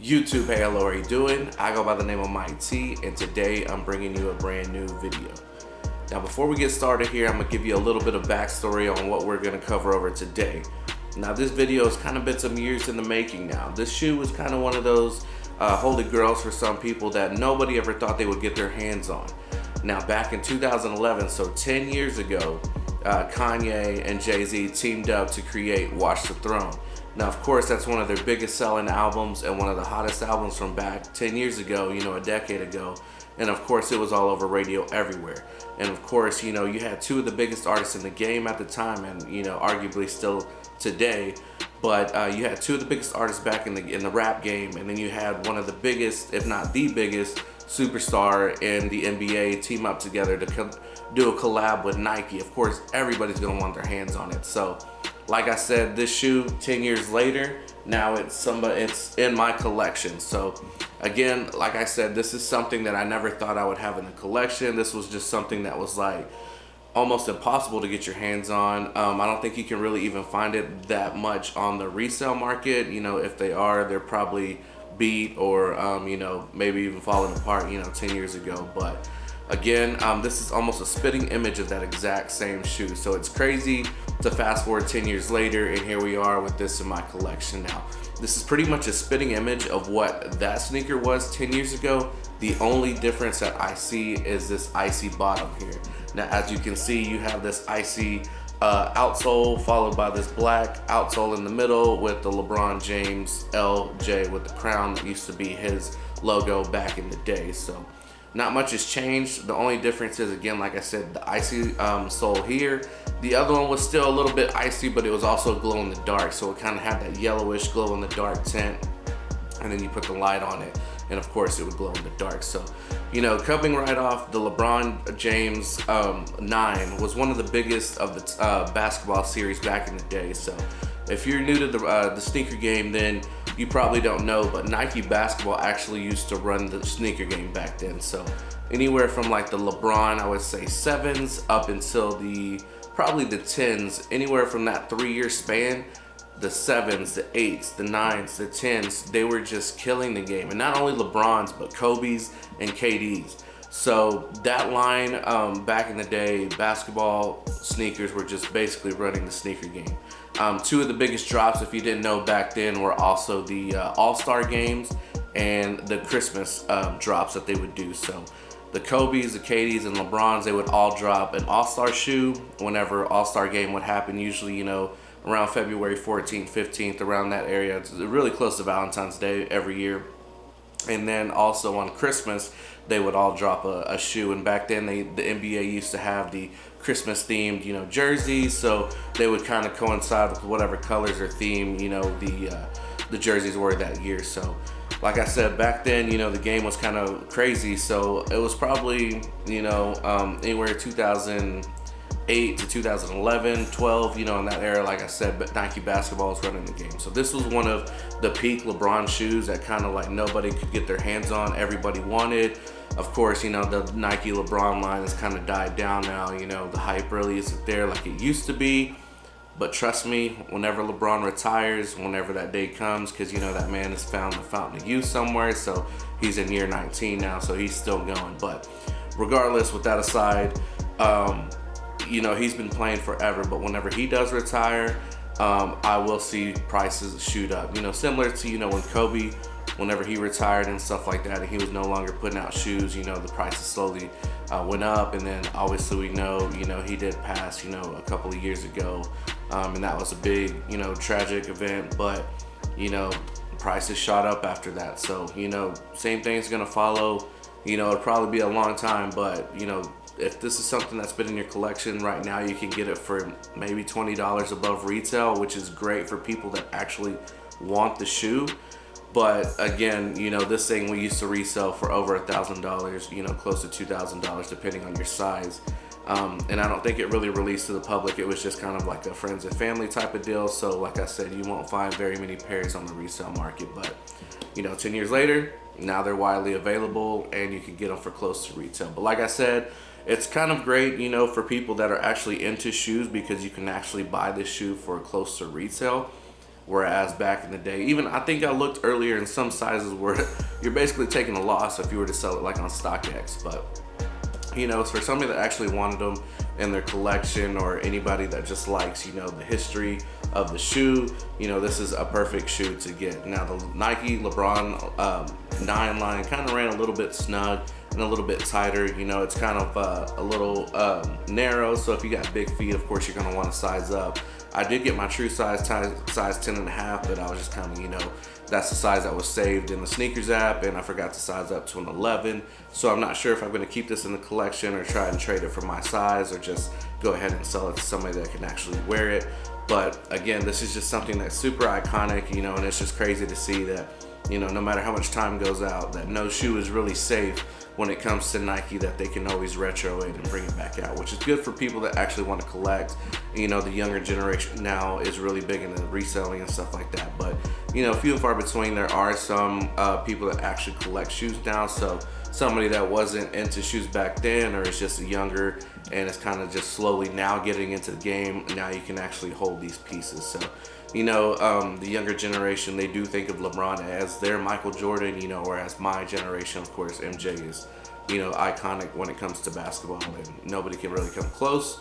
YouTube, hey, hello, how are you doing? I go by the name of Mike T, and today I'm bringing you a brand new video. Now, before we get started here, I'm gonna give you a little bit of backstory on what we're gonna cover over today. Now, this video has kind of been some years in the making now. This shoe was kind of one of those holy grails for some people that nobody ever thought they would get their hands on. Now, back in 2011, so 10 years ago, Kanye and Jay-Z teamed up to create Watch the Throne. Now, of course, that's one of their biggest selling albums and one of the hottest albums from back 10 years ago, a decade ago. And of course, it was all over radio everywhere. And of course, you had two of the biggest artists in the game at the time, and arguably still today. But you had two of the biggest artists back in the rap game, and then you had one of the biggest, if not the biggest, superstar in the NBA team up together to do a collab with Nike. Of course, everybody's gonna want their hands on it. So, like I said, this shoe 10 years later, now it's in my collection. So again, like I said, this is something that I never thought I would have in the collection. This was just something that was like almost impossible to get your hands on. I don't think you can really even find it that much on the resale market. If they are, they're probably beat or maybe even falling apart 10 years ago. But again, this is almost a spitting image of that exact same shoe. So it's crazy to fast forward 10 years later, and here we are with this in my collection now. This is pretty much a spitting image of what that sneaker was 10 years ago. The only difference that I see is this icy bottom here. Now, as you can see, you have this icy outsole followed by this black outsole in the middle with the LeBron James LJ with the crown that used to be his logo back in the day. So not much has changed. The only difference is, again, like I said, the icy sole here. The other one was still a little bit icy, but it was also glow in the dark. So it kind of had that yellowish glow in the dark tint. And then you put the light on it, and of course it would glow in the dark. So, coming right off, the LeBron James 9 was one of the biggest of the basketball series back in the day. So if you're new to the sneaker game, then you probably don't know, but Nike basketball actually used to run the sneaker game back then. So anywhere from like the LeBron, I would say 7s up until probably the 10s, anywhere from that 3-year span, the 7s, the 8s, the 9s, the 10s, they were just killing the game. And not only LeBron's, but Kobe's and KD's. So that line, back in the day, basketball sneakers were just basically running the sneaker game. Two of the biggest drops, if you didn't know back then, were also the All-Star games and the Christmas drops that they would do. So the Kobe's, the KD's, and LeBron's, they would all drop an All-Star shoe whenever All-Star game would happen, usually, around February 14th, 15th, around that area. It's really close to Valentine's Day every year. And then also on Christmas, they would all drop a shoe. And back then, the NBA used to have the Christmas themed, jerseys. So they would kind of coincide with whatever colors or theme, the jerseys were that year. So like I said, back then, the game was kind of crazy. So it was probably, anywhere 2008 to 2011, 12, in that era, like I said, but Nike basketball was running the game. So this was one of the peak LeBron shoes that kind of like nobody could get their hands on, everybody wanted. Of course, the Nike LeBron line has kind of died down now. The hype really isn't there like it used to be. But trust me, whenever LeBron retires, whenever that day comes, because that man has found the fountain of youth somewhere, so he's in year 19 now, so he's still going. But regardless, with that aside, he's been playing forever, but whenever he does retire, I will see prices shoot up. Similar to, when Kobe, whenever he retired and stuff like that, and he was no longer putting out shoes, the prices slowly went up. And then obviously we know, he did pass, a couple of years ago. And that was a big, tragic event, but, prices shot up after that. So, same thing's gonna follow. It'll probably be a long time, but, if this is something that's been in your collection right now, you can get it for maybe $20 above retail, which is great for people that actually want the shoe. But again, this thing we used to resell for over $1,000, close to $2,000 depending on your size. And I don't think it really released to the public. It was just kind of like a friends and family type of deal. So like I said, you won't find very many pairs on the resale market. But 10 years later, now they're widely available and you can get them for close to retail. But like I said, it's kind of great, for people that are actually into shoes, because you can actually buy this shoe for close to retail. Whereas back in the day, even I think I looked earlier in some sizes where you're basically taking a loss if you were to sell it like on StockX. But you know, it's for somebody that actually wanted them in their collection, or anybody that just likes, you know, the history of the shoe. You know, this is a perfect shoe to get. Now the Nike LeBron 9 line kind of ran a little bit snug and a little bit tighter. You know, it's kind of a little narrow, so if you got big feet, of course you're going to want to size up. I did get my true size 10.5, but I was just kind of, you know, that's the size that was saved in the sneakers app, and I forgot to size up to an 11. So I'm not sure if I'm going to keep this in the collection or try and trade it for my size, or just go ahead and sell it to somebody that can actually wear it. But again, this is just something that's super iconic, you know, and it's just crazy to see that, you know, no matter how much time goes out, that no shoe is really safe when it comes to Nike, that they can always retro it and bring it back out, which is good for people that actually want to collect. You know, the younger generation now is really big into reselling and stuff like that. But, you know, few and far between. There are some people that actually collect shoes now. So somebody that wasn't into shoes back then, or is just younger and is kind of just slowly now getting into the game, now you can actually hold these pieces. So, you know, the younger generation, they do think of LeBron as their Michael Jordan, you know, whereas my generation, of course, MJ is, you know, iconic when it comes to basketball, and nobody can really come close.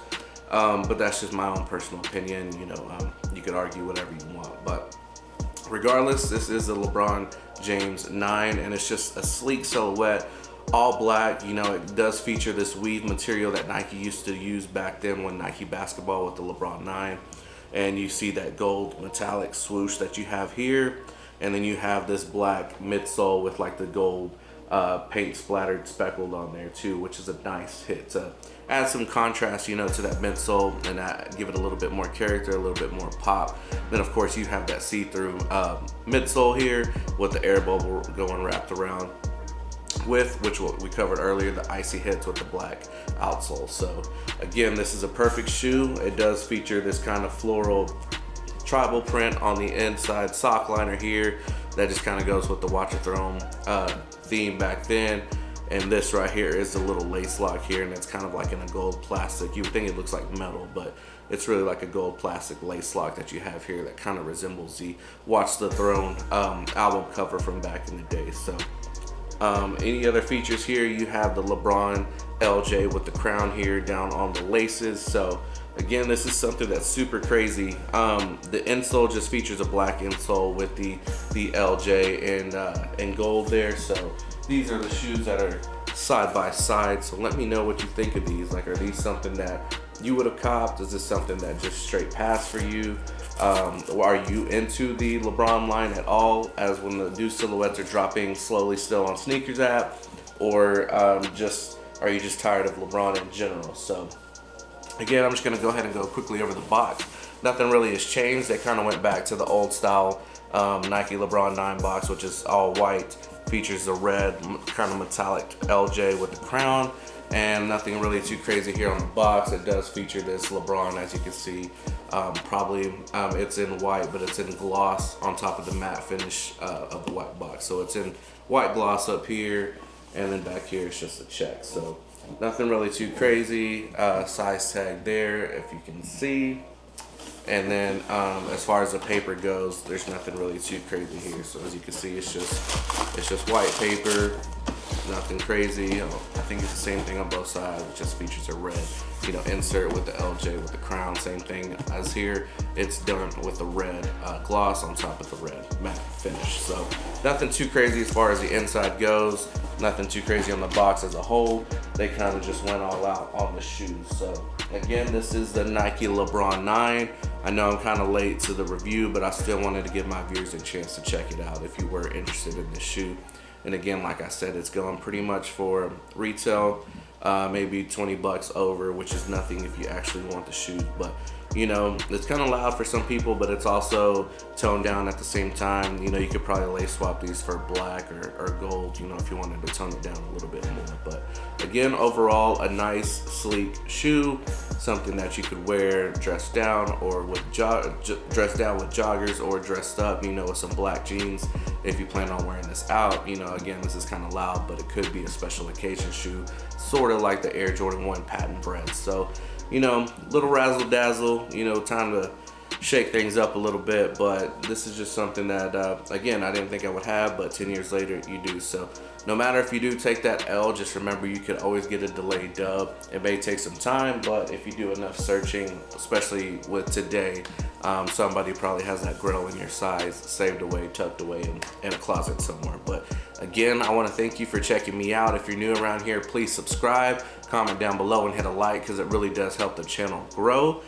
But that's just my own personal opinion. You know, you could argue whatever you want, but regardless, this is the LeBron James 9, and it's just a sleek silhouette, all black. You know, it does feature this weave material that Nike used to use back then when Nike basketball with the LeBron 9. And you see that gold metallic swoosh that you have here, and then you have this black midsole with like the gold paint splattered speckled on there too, which is a nice hit to add some contrast, you know, to that midsole, and give it a little bit more character, a little bit more pop. Then of course you have that see-through midsole here with the air bubble going wrapped around, with which we covered earlier, the icy hits with the black outsole. So again, this is a perfect shoe. It does feature this kind of floral tribal print on the inside sock liner here that just kind of goes with the Watch Your Throne theme back then. And this right here is a little lace lock here, and it's kind of like in a gold plastic. You would think it looks like metal, but it's really like a gold plastic lace lock that you have here that kind of resembles the Watch the Throne album cover from back in the day. So any other features here, you have the LeBron LJ with the crown here down on the laces. So again, this is something that's super crazy. The insole just features a black insole with the LJ and gold there. So these are the shoes that are side by side. So let me know what you think of these. Like, are these something that you would have copped? Is this something that just straight passed for you? Are you into the LeBron line at all, as when the new silhouettes are dropping slowly still on sneakers app? Or just are you just tired of LeBron in general? So again, I'm just gonna go ahead and go quickly over the box. Nothing really has changed. They kind of went back to the old style Nike LeBron 9 box, which is all white. Features the red kind of metallic LJ with the crown, and nothing really too crazy here on the box. It does feature this LeBron, as you can see. Probably it's in white, but it's in gloss on top of the matte finish of the white box. So it's in white gloss up here, and then back here it's just a check. So nothing really too crazy. Size tag there, if you can see. And then as far as the paper goes, there's nothing really too crazy here. So as you can see, it's just white paper, nothing crazy. I think it's the same thing on both sides. It just features a red, you know, insert with the LJ with the crown. Same thing as here. It's done with the red gloss on top of the red matte finish. So nothing too crazy as far as the inside goes. Nothing too crazy on the box as a whole. They kind of just went all out on the shoes. So again, this is the Nike LeBron 9. I know I'm kind of late to the review, but I still wanted to give my viewers a chance to check it out if you were interested in this shoe. And again, like I said, it's going pretty much for retail, maybe 20 bucks over, which is nothing if you actually want the shoes. But you know, it's kind of loud for some people, but it's also toned down at the same time. You know, you could probably lace swap these for black or gold, you know, if you wanted to tone it down a little bit more. But again, overall, a nice, sleek shoe, something that you could wear dressed down or with dressed down with joggers, or dressed up, you know, with some black jeans if you plan on wearing this out. You know, again, this is kind of loud, but it could be a special occasion shoe, sort of like the Air Jordan 1 patent bread. So, you know, little razzle dazzle, you know, time to shake things up a little bit, but this is just something that, again, I didn't think I would have, but 10 years later you do. So no matter if you do take that L, just remember you could always get a delayed dub. It may take some time, but if you do enough searching, especially with today, somebody probably has that grill in your size saved away, tucked away in a closet somewhere. But again, I want to thank you for checking me out. If you're new around here, please subscribe, comment down below, and hit a like, because it really does help the channel grow.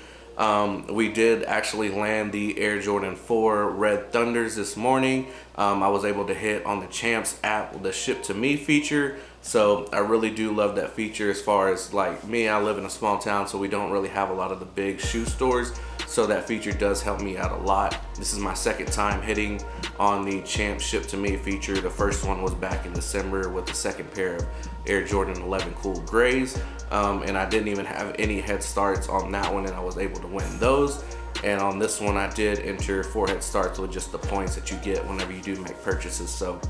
We did actually land the Air Jordan 4 Red Thunders this morning. I was able to hit on the Champs app with the ship to me feature. So I really do love that feature. As far as like me, I live in a small town, so we don't really have a lot of the big shoe stores. So that feature does help me out a lot. This is my second time hitting on the Champs ship to me feature. The first one was back in December with the second pair of Air Jordan 11 Cool Grays. And I didn't even have any head starts on that one, and I was able to win those. And on this one, I did enter 4 head starts with just the points that you get whenever you do make purchases. So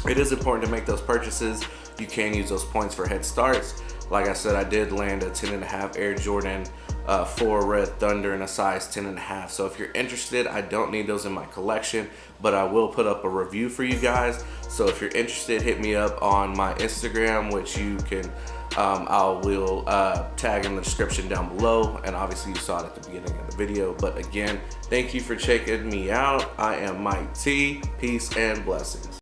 it is important to make those purchases. You can use those points for head starts. Like I said, I did land a 10.5 Air Jordan 4 Red Thunder in a size 10.5. So if you're interested, I don't need those in my collection, but I will put up a review for you guys. So if you're interested, hit me up on my Instagram, which you can I will tag in the description down below, and obviously you saw it at the beginning of the video. But again, thank you for checking me out. I am Mike T. Peace and blessings.